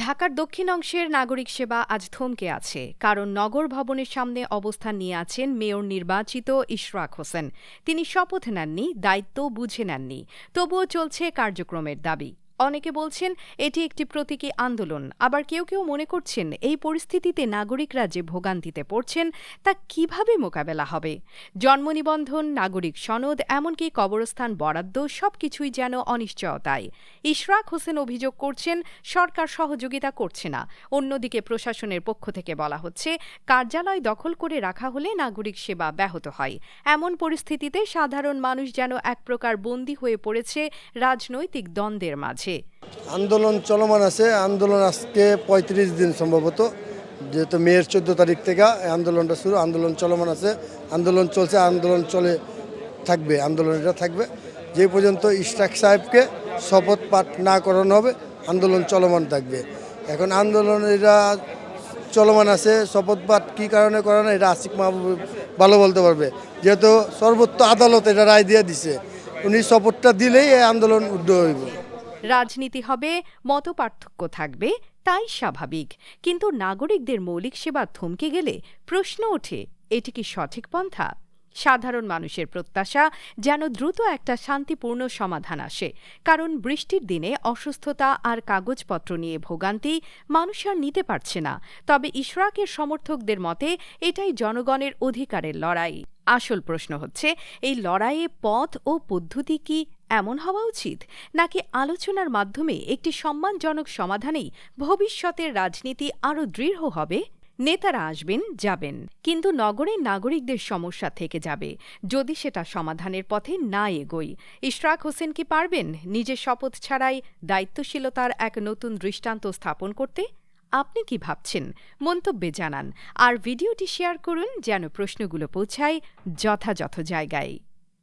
ঢাকার দক্ষিণ অংশের নাগরিক সেবা আজ থমকে আছে, কারণ নগর ভবনের সামনে অবস্থান নিয়ে আছেন মেয়র নির্বাচিত ইশরাক হোসেন। তিনি শপথ নেননি, দায়িত্ব বুঝে নেননি, তবুও চলছে কার্যক্রমের দাবি। অনেকে বলছেন এটি একটি প্রতীকী আন্দোলন, আবার কেউ কেউ মনে করছেন এই পরিস্থিতিতে নাগরিকরা যে ভোগান্তিতে পড়ছেন তা কিভাবে মোকাবেলা হবে। জন্ম নিবন্ধন, নাগরিক সনদ, এমনকি কবরস্থান বরাদ্দ সবকিছুই যেন অনিশ্চয়তায়। ইশরাক হোসেন অভিযোগ করছেন সরকার সহযোগিতা করছে না। অন্যদিকে প্রশাসনের পক্ষ থেকে বলা হচ্ছে কার্যালয় দখল করে রাখা হলে নাগরিক সেবা ব্যাহত হয়। এমন পরিস্থিতিতে সাধারণ মানুষ যেন এক প্রকার বন্দী হয়ে পড়েছে রাজনৈতিক দ্বন্দ্বের মাঝে। আন্দোলন চলমান আছে। আন্দোলন আজকে ৩৫ দিন সম্ভবত, যেহেতু মেয়ের ১৪ তারিখ থেকে আন্দোলনটা শুরু। আন্দোলন চলমান আছে, আন্দোলন চলছে, আন্দোলন চলে থাকবে, আন্দোলন এটা থাকবে যে পর্যন্ত ইশরাক সাহেবকে শপথ পাঠ না করানো হবে। আন্দোলন চলমান থাকবে। এখন আন্দোলন এটা চলমান আছে। শপথ পাঠ কী কারণে করানো এটা আসিফ মাহবুব ভালো বলতে পারবে, যেহেতু সর্বোচ্চ আদালত এটা রায় দিয়ে দিছে। উনি শপথটা দিলেই এই আন্দোলন উদ্ধ হইব। রাজনীতি হবে, মতপার্থক্য থাকবে, তাই স্বাভাবিক। কিন্তু নাগরিকদের মৌলিক সেবা থমকে গেলে প্রশ্ন ওঠে, এটি কি সঠিক পন্থা? সাধারণ মানুষের প্রত্যাশা যেন দ্রুত একটা শান্তিপূর্ণ সমাধান আসে, কারণ বৃষ্টির দিনে অসুস্থতা আর কাগজপত্র নিয়ে ভোগান্তি মানুষ আর নিতে পারছে না। তবে ইশরাকের সমর্থকদের মতে এটাই জনগণের অধিকারের লড়াই। আসল প্রশ্ন হচ্ছে, এই লড়াইয়ে পথ ও পদ্ধতি কি এমন হওয়া উচিত, নাকি আলোচনার মাধ্যমে একটি সম্মানজনক সমাধানেই ভবিষ্যতের রাজনীতি আরও দৃঢ় হবে? নেতারা আসবেন, যাবেন, কিন্তু নগরের নাগরিকদের সমস্যা থেকে যাবে যদি সেটা সমাধানের পথে না এগোয়। ইশরাক হোসেন কি পারবেন নিজের শপথ ছাড়াই দায়িত্বশীলতার এক নতুন দৃষ্টান্ত স্থাপন করতে? আপনি কি ভাবছেন? মন্তব্যে জানান, আর ভিডিওটি শেয়ার করুন যেন প্রশ্নগুলো পৌঁছায় যথাযথ জায়গায়।